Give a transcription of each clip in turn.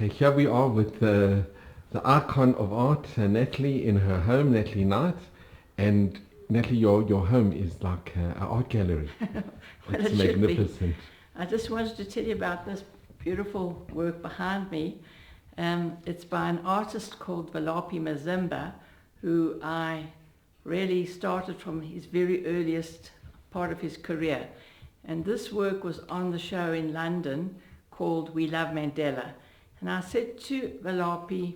Okay, here we are with the icon of art, Natalie, in her home, Natalie Knight. And Natalie, your home is like an art gallery. Well, It's it should be. magnificent. I just wanted to tell you about this beautiful work behind me. It's by an artist called Valapi Mazimba, who I really started from his very earliest part of his career. And this work was on the show in London called We Love Mandela. And I said to Valapi,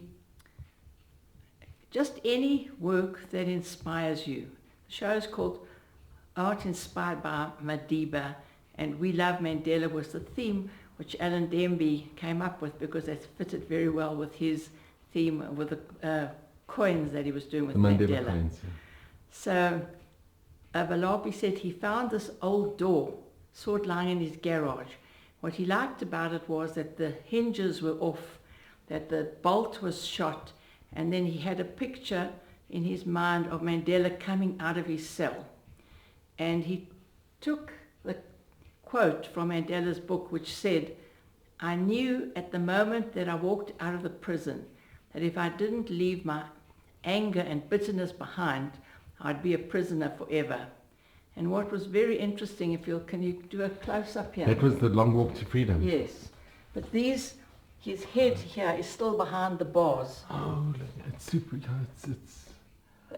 just any work that inspires you. The show is called Art Inspired by Madiba, and We Love Mandela was the theme which Alan Demby came up with because it fitted very well with his theme with the coins that he was doing with The Mandela Mandela. coins, yeah. So Valapi said he found this old door, saw it lying in his garage. What he liked about it was that the hinges were off, that the bolt was shot, and then he had a picture in his mind of Mandela coming out of his cell. And he took the quote from Mandela's book which said, "I knew at the moment that I walked out of the prison that if I didn't leave my anger and bitterness behind, I'd be a prisoner forever." And what was very interesting, can you do a close-up here? That was the long walk to freedom. Yes. But his head here is still behind the bars. Oh, look, it's super. Yeah, it's.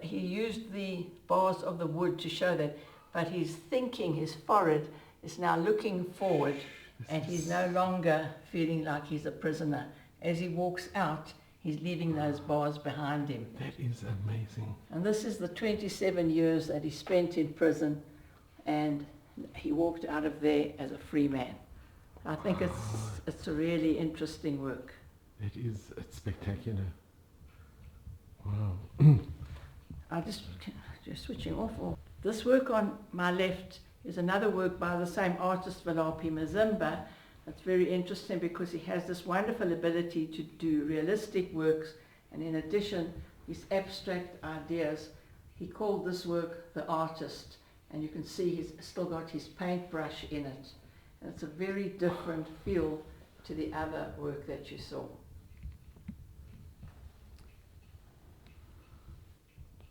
He used the bars of the wood to show that, but his thinking, his forehead, is now looking forward, and he's no longer feeling like he's a prisoner. As he walks out, he's leaving those bars behind him. That is amazing. And this is the 27 years that he spent in prison, and he walked out of there as a free man. I think it's a really interesting work. It's spectacular. Wow. Just switching off. This work on my left is another work by the same artist, Valapi Mazimba. It's very interesting because he has this wonderful ability to do realistic works, and in addition, his abstract ideas. He called this work The Artist, and you can see he's still got his paintbrush in it. And it's a very different feel to the other work that you saw.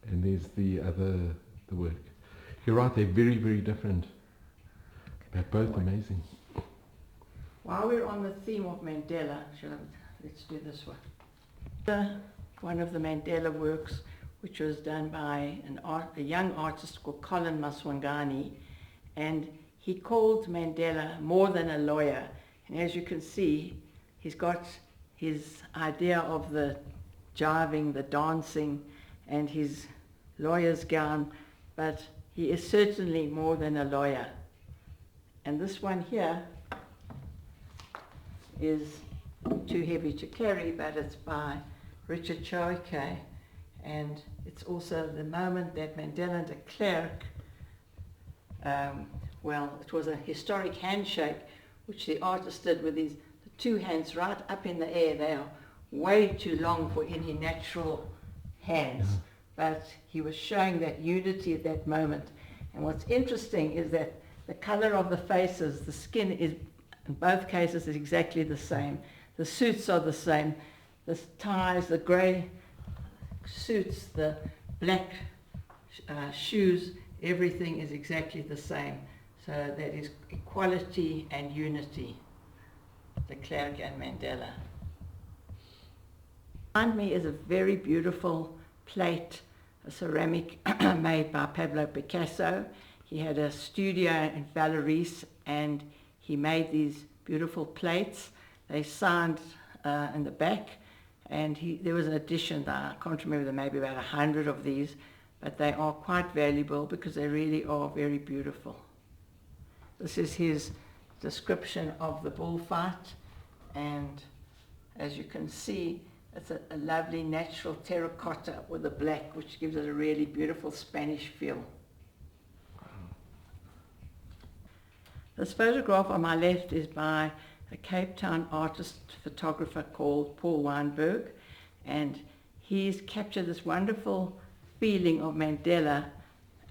And there's the work. You're right, they're very, very different. But both amazing. While we're on the theme of Mandela, let's do this one. One of the Mandela works, which was done by a young artist called Colin Maswangani, and he called Mandela more than a lawyer. And as you can see, he's got his idea of the jiving, the dancing, and his lawyer's gown, but he is certainly more than a lawyer. And this one here is too heavy to carry, but it's by Richard Chauke, and it's also the moment that Mandela and de Klerk, it was a historic handshake which the artist did with the two hands right up in the air. They are way too long for any natural hands, but he was showing that unity at that moment. And what's interesting is that the color of the faces, the skin is, in both cases, is exactly the same. The suits are the same. The ties, the grey suits, the black shoes, everything is exactly the same. So that is equality and unity, de Klerk and Mandela. Behind me is a very beautiful plate, a ceramic made by Pablo Picasso. He had a studio in Vallauris, and he made these beautiful plates. They signed in the back, and there was an edition, I can't remember, there may be about 100 of these, but they are quite valuable because they really are very beautiful. This is his description of the bullfight, and as you can see, it's a lovely natural terracotta with the black, which gives it a really beautiful Spanish feel. This photograph on my left is by a Cape Town artist photographer called Paul Weinberg, and he's captured this wonderful feeling of Mandela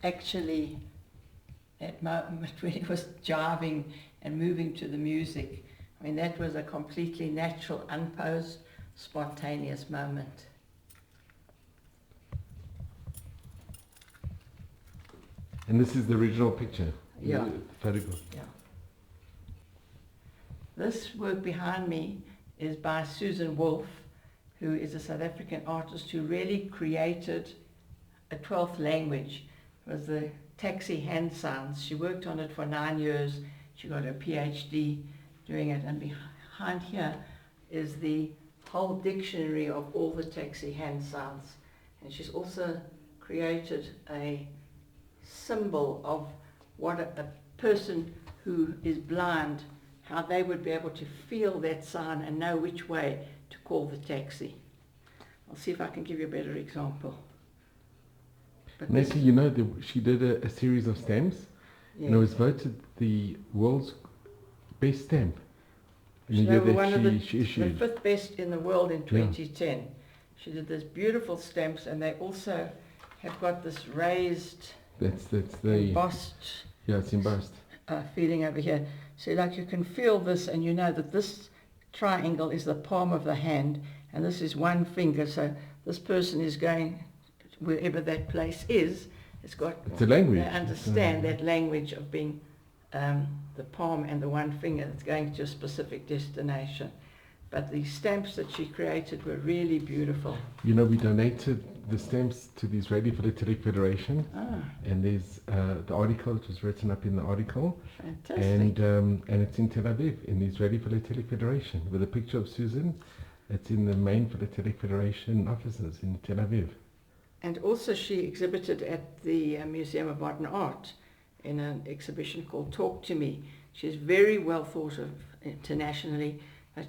actually that moment when he was jiving and moving to the music. I mean, that was a completely natural, unposed, spontaneous moment. And this is the original picture? Yeah. The photograph? Yeah. This work behind me is by Susan Wolf, who is a South African artist who really created a 12th language. It was the taxi hand signs. She worked on it for 9 years. She got her PhD doing it. And behind here is the whole dictionary of all the taxi hand signs. And she's also created a symbol of what a person who is blind, how they would be able to feel that sign and know which way to call the taxi. I'll see if I can give you a better example. But Natalie, you know, she did a series of stamps, yes. and it was voted the world's best stamp. And She the year was one of that she the issued. 5th best in the world in 2010. She did these beautiful stamps, and they also have got this raised, That's the embossed it's embossed. feeling over here. So like you can feel this, and you know that this triangle is the palm of the hand, and this is one finger. So this person is going wherever that place is. It's a language. They understand that language of being the palm and the one finger that's going to a specific destination. But the stamps that she created were really beautiful. You know, we donated the stamps to the Israeli Philatelic Federation, and there's the article. It was written up in the article, Fantastic. and it's in Tel Aviv in the Israeli Philatelic Federation with a picture of Susan. It's in the main Philatelic Federation offices in Tel Aviv. And also she exhibited at the Museum of Modern Art in an exhibition called Talk to Me. She's very well thought of internationally. But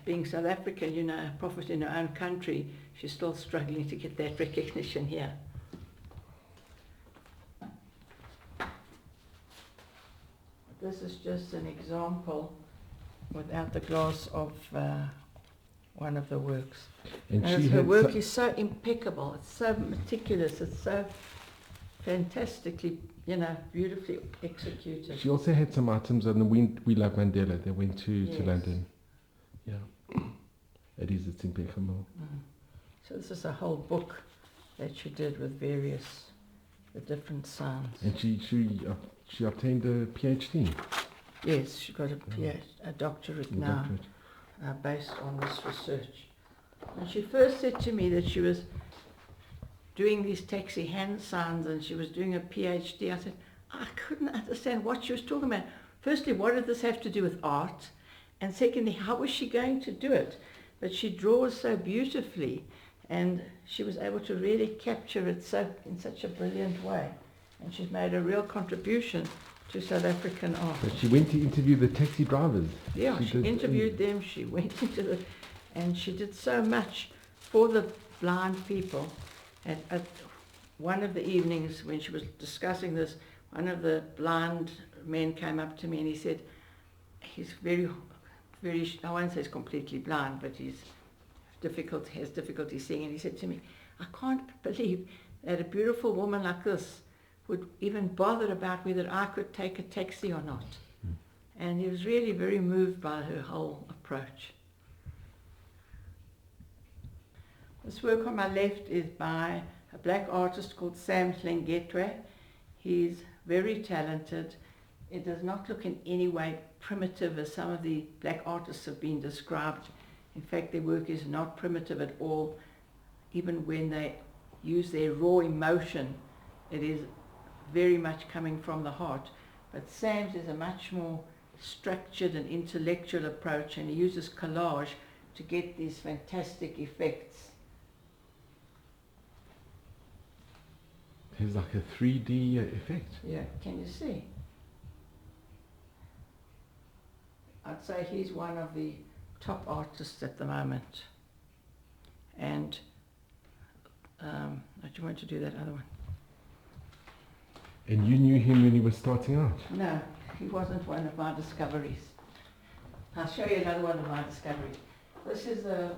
being South African, you know, a prophet in her own country, she's still struggling to get that recognition here. This is just an example without the glass of one of the works. And her work is so impeccable, it's so meticulous, it's so fantastically, you know, beautifully executed. She also had some items on the We Love Mandela. They went to London. Yeah, it's impeccable. So this is a whole book that she did with the different sounds. And she obtained a PhD. Yes, she got a doctorate now. Based on this research. And she first said to me that she was doing these taxi hand signs and she was doing a PhD. I said, I couldn't understand what she was talking about. Firstly, what did this have to do with art? And secondly, how was she going to do it? But she draws so beautifully, and she was able to really capture it in such a brilliant way. And she's made a real contribution to South African art. But she went to interview the taxi drivers. Yeah, she interviewed them, she went into and she did so much for the blind people. At one of the evenings when she was discussing this, one of the blind men came up to me and he said, he's very, I won't say he's completely blind, but has difficulty seeing, and he said to me, I can't believe that a beautiful woman like this would even bother about whether I could take a taxi or not. And he was really very moved by her whole approach. This work on my left is by a black artist called Sam Hlengetwe. He's very talented. It does not look in any way primitive as some of the black artists have been described. In fact, their work is not primitive at all. Even when they use their raw emotion, it is very much coming from the heart. But Sam's is a much more structured and intellectual approach, and he uses collage to get these fantastic effects. There's like a 3D effect. Yeah, can you see? I'd say he's one of the top artists at the moment. And do you want to do that other one? And you knew him when he was starting out? No, he wasn't one of my discoveries. I'll show you another one of my discoveries. This is a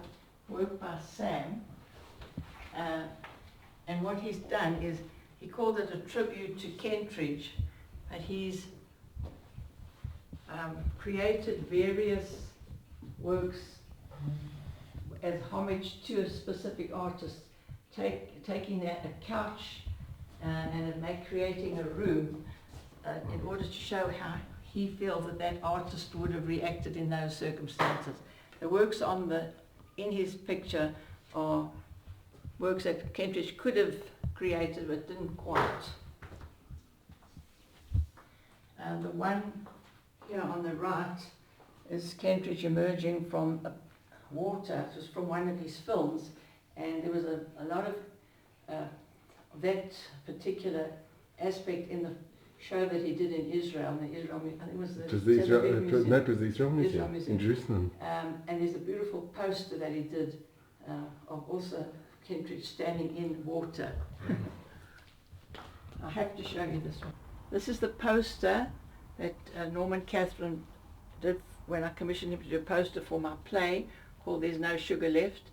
work by Sam. And what he's done is, he called it a tribute to Kentridge, but he's created various works as homage to a specific artist, taking a couch and creating a room in order to show how he feels that artist would have reacted in those circumstances. The works in his picture are works that Kentridge could have created but didn't quite. The one here on the right is Kentridge emerging from water. It was from one of his films, and there was a lot of that particular aspect in the show that he did in Israel. I think it was the Israel Museum in Jerusalem. And there's a beautiful poster that he did of also Kentridge standing in water. I have to show you this one. This is the poster that Norman Catherine did when I commissioned him to do a poster for my play called There's No Sugar Left.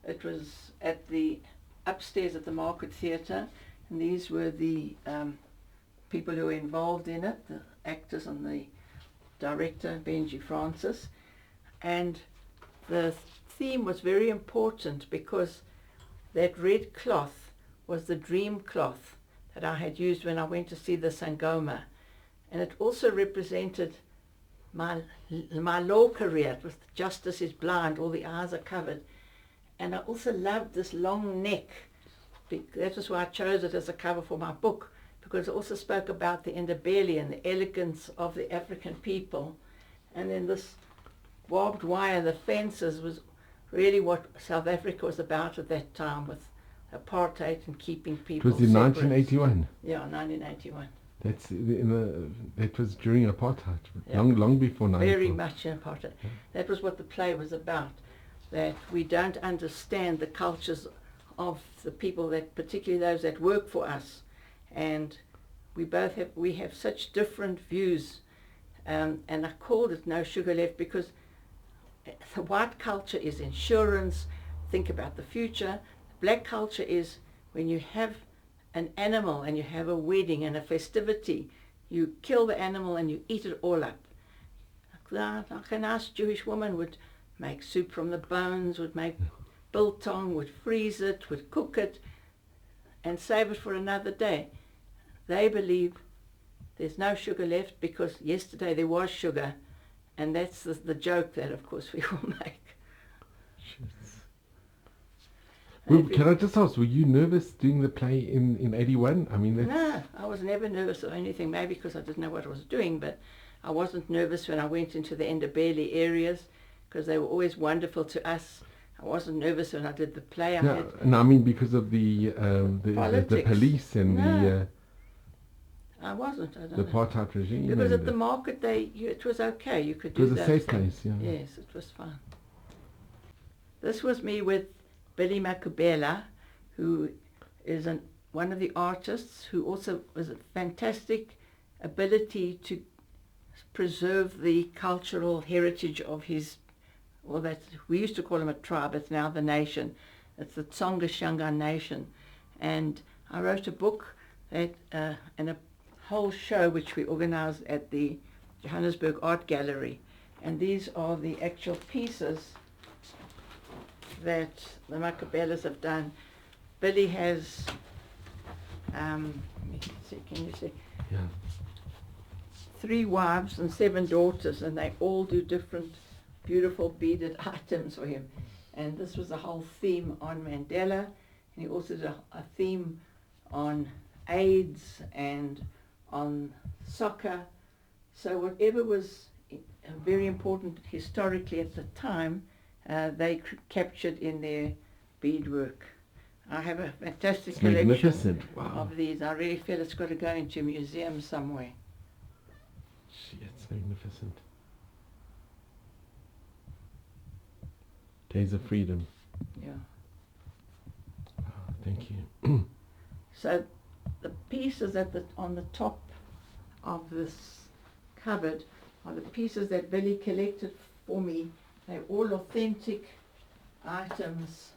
It was at the upstairs at the Market Theatre, and these were the people who were involved in it, the actors and the director, Benji Francis. And the theme was very important because that red cloth was the dream cloth that I had used when I went to see the Sangoma. And it also represented my law career. It was justice is blind, all the eyes are covered. And I also loved this long neck. That was why I chose it as a cover for my book, because it also spoke about the Ndebele and the elegance of the African people. And then this barbed wire, the fences, was really what South Africa was about at that time, with apartheid and keeping people separate. It was in 1981? Yeah, 1981. That was during apartheid, yeah. long before 1984. Very much in apartheid. Yeah. That was what the play was about, that we don't understand the cultures of the people, that particularly those that work for us, and we have such different views, and I called it No Sugar Left because the white culture is insurance, think about the future. Black culture is when you have an animal and you have a wedding and a festivity, you kill the animal and you eat it all up. Like a nice Jewish woman would make soup from the bones, would make biltong, would freeze it, would cook it and save it for another day. They believe there's no sugar left because yesterday there was sugar, and that's the joke that of course we will make. Well, can I just ask, were you nervous doing the play in 81? I mean, no, I was never nervous of anything, maybe because I didn't know what I was doing, but I wasn't nervous when I went into the Ndebele areas because they were always wonderful to us. I wasn't nervous when I did the play. I mean because of the police and I wasn't. I don't the know. apartheid regime. Because at the market, it was okay. You could do that. It was a safe place, yeah. Yes, it was fine. This was me with Billy Makubela, who is one of the artists who also was a fantastic ability to preserve the cultural heritage of his, we used to call him a tribe, it's now the nation. It's the Tsonga Shangaan Nation. And I wrote a book and a whole show which we organized at the Johannesburg Art Gallery. And these are the actual pieces that the Makubelas have done. Billy has, let me see, can you see? Yeah. 3 wives and 7 daughters, and they all do different beautiful beaded items for him. And this was a whole theme on Mandela, and he also did a theme on AIDS and on soccer. So whatever was very important historically at the time, they captured in their beadwork. I have a fantastic collection of these. I really feel it's got to go into a museum somewhere. It's magnificent. Days of Freedom. Yeah. Oh, thank you. So the pieces on the top of this cupboard are the pieces that Billy collected for me. They're all authentic items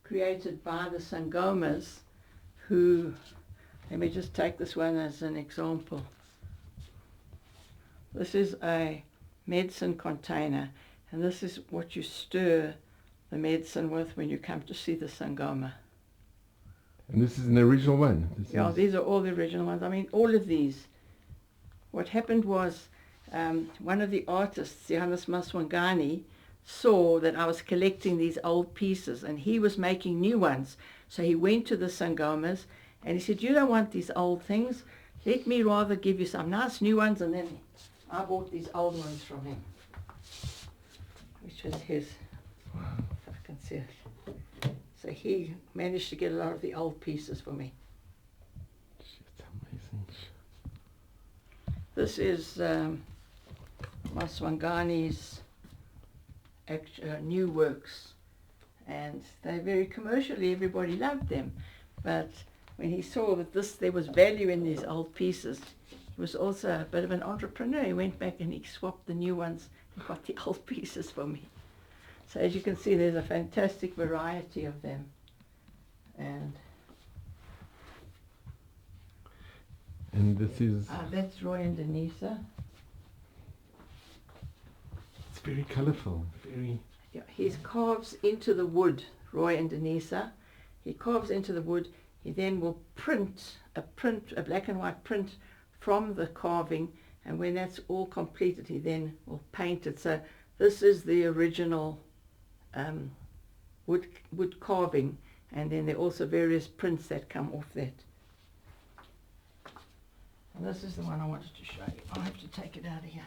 created by the Sangomas, who, let me just take this one as an example. This is a medicine container, and this is what you stir the medicine with when you come to see the Sangoma. And this is an original one? These are all the original ones. I mean, all of these. What happened was one of the artists, Johannes Maswangani, saw that I was collecting these old pieces and he was making new ones. So he went to the Sangomas and he said, you don't want these old things. Let me rather give you some nice new ones. And then I bought these old ones from him, which was his. Wow. If I can see it. So he managed to get a lot of the old pieces for me. It's amazing. This is Maswangani's new works, and they're very commercially, everybody loved them, but when he saw that there was value in these old pieces, he was also a bit of an entrepreneur. He went back and he swapped the new ones and got the old pieces for me. So as you can see, there's a fantastic variety of them. And this is... that's Roy and Denisa. It's very colourful, very... Yeah, he carves into the wood, Roy and Denisa. He carves into the wood. He then will print a black and white print from the carving, and when that's all completed, he then will paint it. So this is the original wood carving, and then there are also various prints that come off that. And this is the one I wanted to show you. I'll have to take it out of here.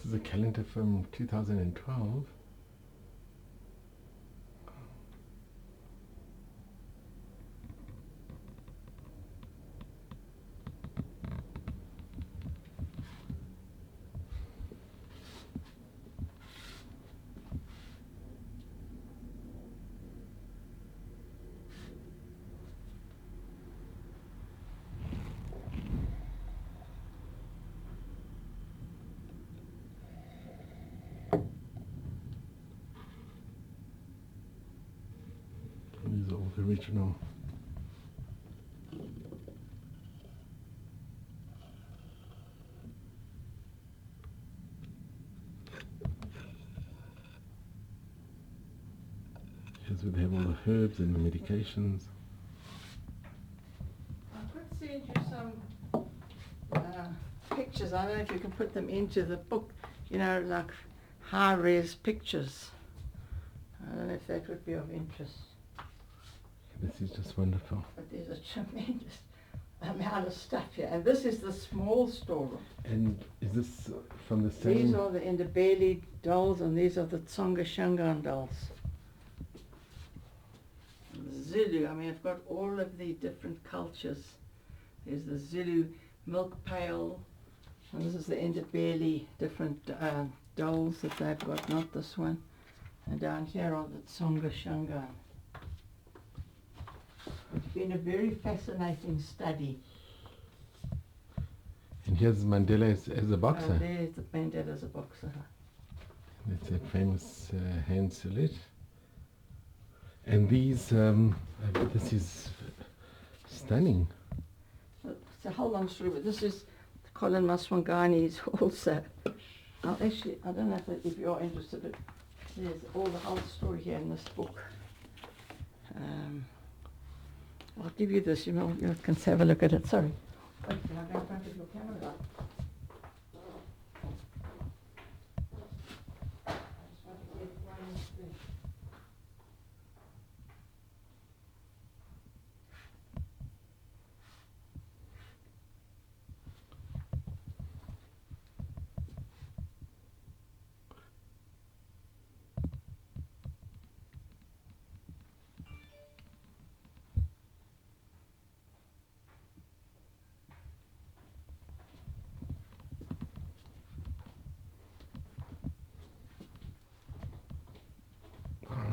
This is a calendar from 2012. These are all the original. Here's where they have all the herbs and the medications. I could send you some pictures. I don't know if you can put them into the book, you know, like high-res pictures. I don't know if that would be of interest. This is just wonderful. But there's a tremendous amount of stuff here. And this is the small storeroom. And is this from the same? These are the Ndebele dolls, and these are the Tsonga Shangaan dolls. The Zulu, I mean, I've got all of the different cultures. There's the Zulu milk pail, and this is the Ndebele different dolls that they've got, not this one. And down here are the Tsonga Shangaan. It's been a very fascinating study. And here's Mandela as a boxer. Oh, there's the Mandela as a boxer. That's a famous hand salute. And these, this is stunning. It's a whole long story, but this is Colin Maswangani's also. Actually, I don't know if you're interested, but there's all the whole story here in this book. I'll give you this, you can have a look at it. Sorry. Wait, can I go in front of your camera? I just want to get one thing.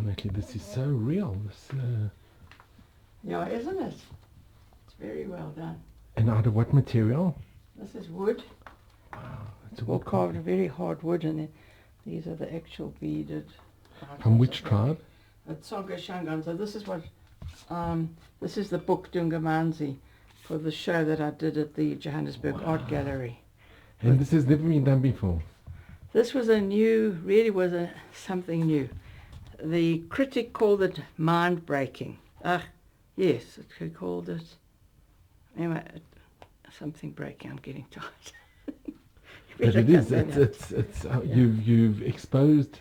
Natalie, this is so real. Yeah, isn't it? It's very well done. And out of what material? This is wood. It's All carved very hard wood, and then these are the actual beaded. From which tribe? Tsonga Shangan. So this is what, this is the book Dungamanzi for the show that I did at the Johannesburg Art Gallery. And this has never been done before. This was something new. The critic called it mind-breaking. Yes, he called it, anyway, something breaking. I'm getting tired. But it is. It's you've exposed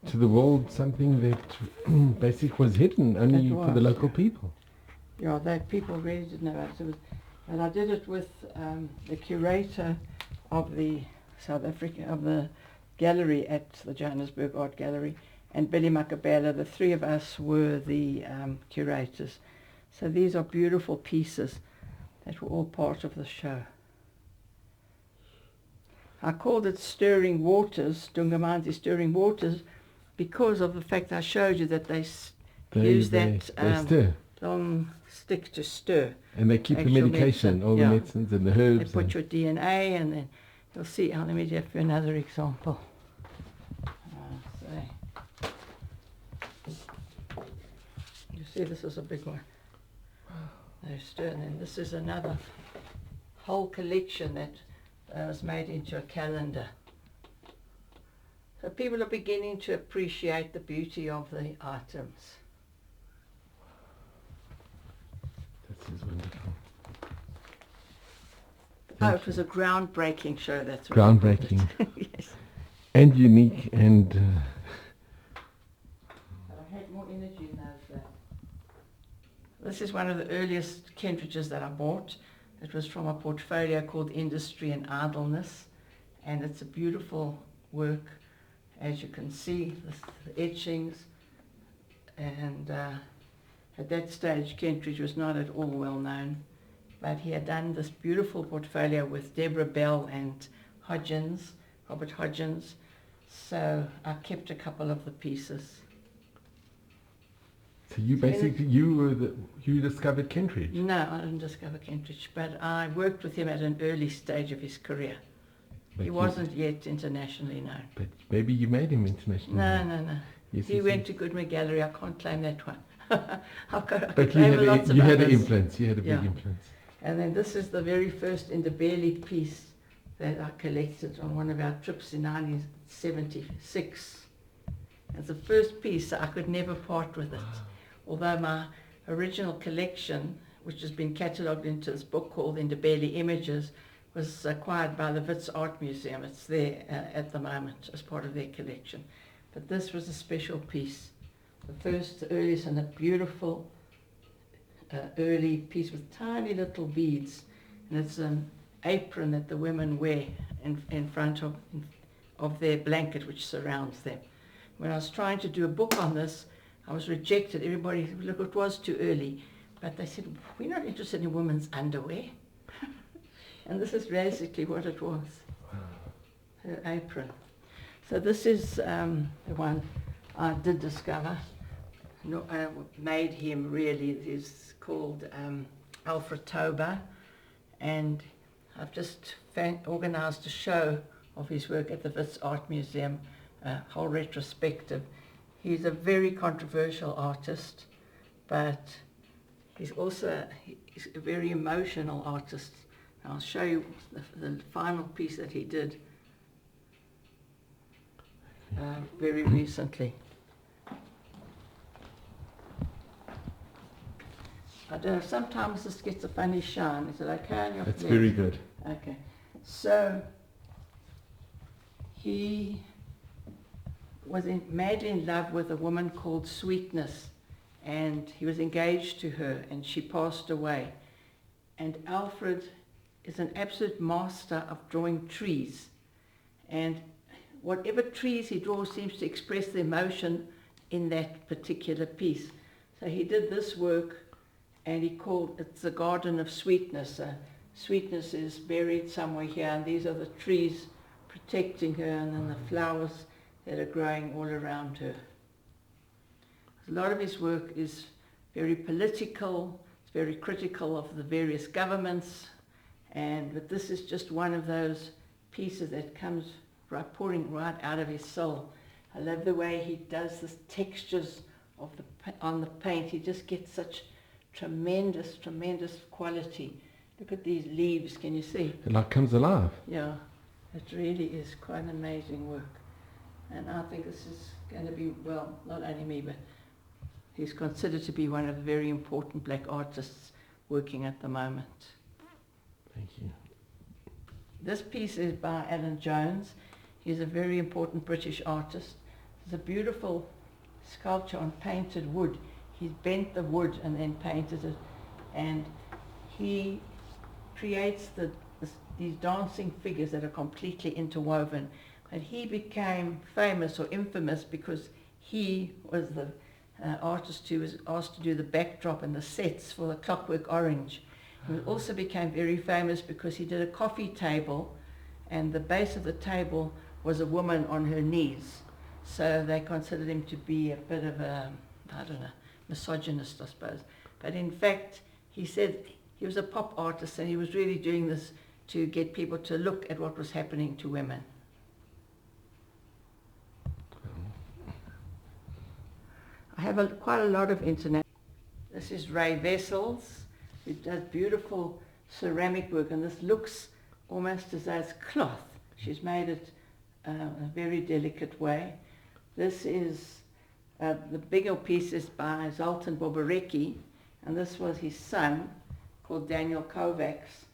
to the world something that basically was hidden only for the local people. Yeah, that people really didn't know about it. And I did it with the curator of the the gallery at the Johannesburg Art Gallery, and Billy Makabela. The three of us were the curators. So these are beautiful pieces that were all part of the show. I called it Stirring Waters, Dungamanzi Stirring Waters, because of the fact I showed you that they use that stir. long stick to stir. And they keep the medication, all the medicines and the herbs. They put your DNA, and then you'll see. Let me give you another example. You see, this is a big one. They stir, and then this is another whole collection that was made into a calendar. So people are beginning to appreciate the beauty of the items. This is wonderful. It was a groundbreaking show. That's what groundbreaking. Yes. And unique, and I had more energy in those days. This is one of the earliest Kentridges that I bought. It was from a portfolio called Industry and Idleness, and it's a beautiful work, as you can see, the etchings. And at that stage, Kentridge was not at all well known, but he had done this beautiful portfolio with Deborah Bell and Hodgins, Robert Hodgins. So I kept a couple of the pieces. So you basically, you discovered Kentridge? No, I didn't discover Kentridge, but I worked with him at an early stage of his career. He wasn't yet internationally known. But maybe you made him internationally known. No. Yes, he went to Goodman Gallery. I can't claim that one. But you had an influence. You had a big influence. And then this is the very first Ndebele piece that I collected on one of our trips in 1976. It's the first piece, so I could never part with it. Although my original collection, which has been catalogued into this book called Ndebele Images, was acquired by the Wits Art Museum. It's there at the moment as part of their collection. But this was a special piece. The first, the earliest, and a beautiful early piece with tiny little beads. And it's an apron that the women wear in front of their blanket which surrounds them. When I was trying to do a book on this, I was rejected. Everybody said, look, it was too early. But they said, we're not interested in women's underwear. And this is basically what it was, her apron. So this is the one I did discover. No, I made him really. He's called Alfred Toba, and I've just organised a show of his work at the Wits Art Museum, a whole retrospective. He's a very controversial artist, but he's also a very emotional artist. I'll show you the final piece that he did very recently. I don't know, sometimes this gets a funny shine. Is it okay on your It's very good. Okay. So he was madly in love with a woman called Sweetness, and he was engaged to her, and she passed away. And Alfred is an absolute master of drawing trees, and whatever trees he draws seems to express the emotion in that particular piece. So he did this work, and he called it the Garden of Sweetness. Sweetness is buried somewhere here, and these are the trees protecting her, and then the flowers that are growing all around her. A lot of his work is very political, it's very critical of the various governments, but this is just one of those pieces that comes pouring right out of his soul. I love the way he does the textures of on the paint. He just gets such tremendous, tremendous quality. Look at these leaves, can you see? It like comes alive. Yeah, it really is quite an amazing work. And I think this is going to be, well, not only me, but he's considered to be one of the very important black artists working at the moment. Thank you. This piece is by Alan Jones. He's a very important British artist. It's a beautiful sculpture on painted wood. He's bent the wood and then painted it. And he creates these dancing figures that are completely interwoven. And he became famous or infamous because he was the artist who was asked to do the backdrop and the sets for the Clockwork Orange. He also became very famous because he did a coffee table, and the base of the table was a woman on her knees. So they considered him to be a bit of a, I don't know, misogynist, I suppose. But in fact, he said he was a pop artist and he was really doing this to get people to look at what was happening to women. I have quite a lot of internet. This is Ray Vessels, who does beautiful ceramic work, and this looks almost as though it's cloth. She's made it a very delicate way. This is, the bigger piece is by Zoltan Boborecki, and this was his son, called Daniel Kovacs.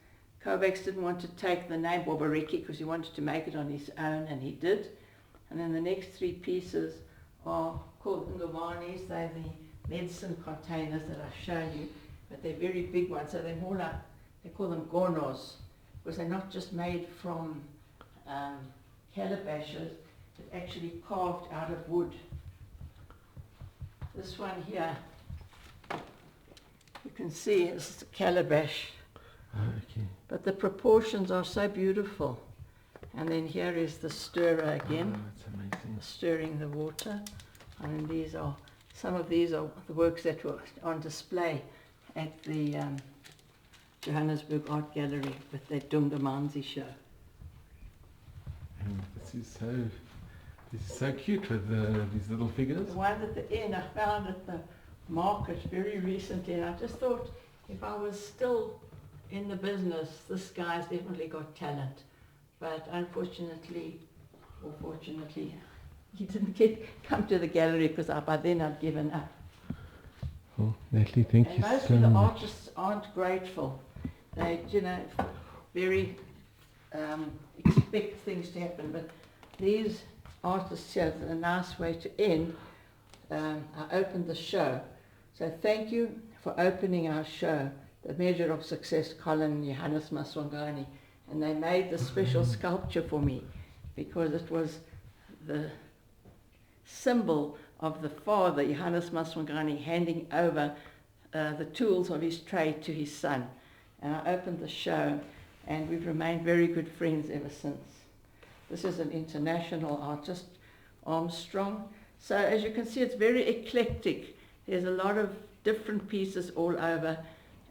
Kovacs didn't want to take the name Boborecki because he wanted to make it on his own, and he did. And then the next three pieces are called Ngovanis. They're the medicine containers that I've shown you, but they're very big ones, so they're more like, they call them gonos, because they're not just made from calabashes, but actually carved out of wood. This one here, you can see it's a calabash, but the proportions are so beautiful. And then here is the stirrer again, that's amazing. Stirring the water. And then these are, some of these are the works that were on display at the Johannesburg Art Gallery with the Dungamanzi show. And this is so cute with these little figures. The one at the end I found at the market very recently, and I just thought if I was still in the business, this guy's definitely got talent. But unfortunately, or fortunately, he didn't come to the gallery because by then I'd given up. Oh, Natalie, thank you so much. Most of the artists aren't grateful. They, very expect things to happen. But these artists here, a nice way to end. I opened the show. So thank you for opening our show, The Measure of Success, Colin Johannes Maswangani. And they made this special sculpture for me because it was the symbol of the father, Johannes Maswangani, handing over the tools of his trade to his son. And I opened the show, and we've remained very good friends ever since. This is an international artist, Armstrong. So as you can see, it's very eclectic. There's a lot of different pieces all over.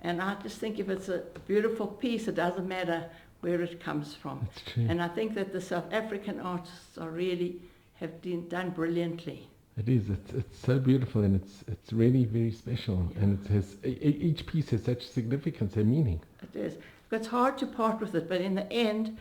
And I just think if it's a beautiful piece, it doesn't matter where it comes from. That's true. And I think that the South African artists are really have done brilliantly. It is. It's so beautiful, and it's really very special. Yeah. And it has each piece has such significance and meaning. It is. It's hard to part with it, but in the end,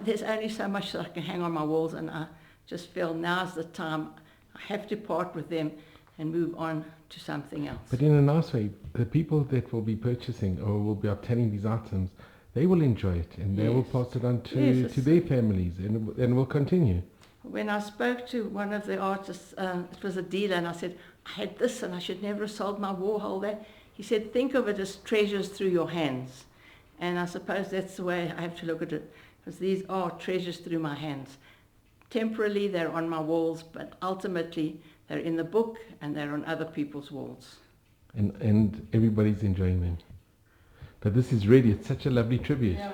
there's only so much that I can hang on my walls, and I just feel now's the time. I have to part with them and move on to something else. But in a nice way, the people that will be purchasing or will be obtaining these items, they will enjoy it, and they will pass it on to their families, and will continue. When I spoke to one of the artists, it was a dealer, and I said, I had this and I should never have sold my Warhol that. He said, think of it as treasures through your hands. And I suppose that's the way I have to look at it, because these are treasures through my hands. Temporarily, they're on my walls, but ultimately, they're in the book and they're on other people's walls. And everybody's enjoying them. But this is really, it's such a lovely tribute. Yeah.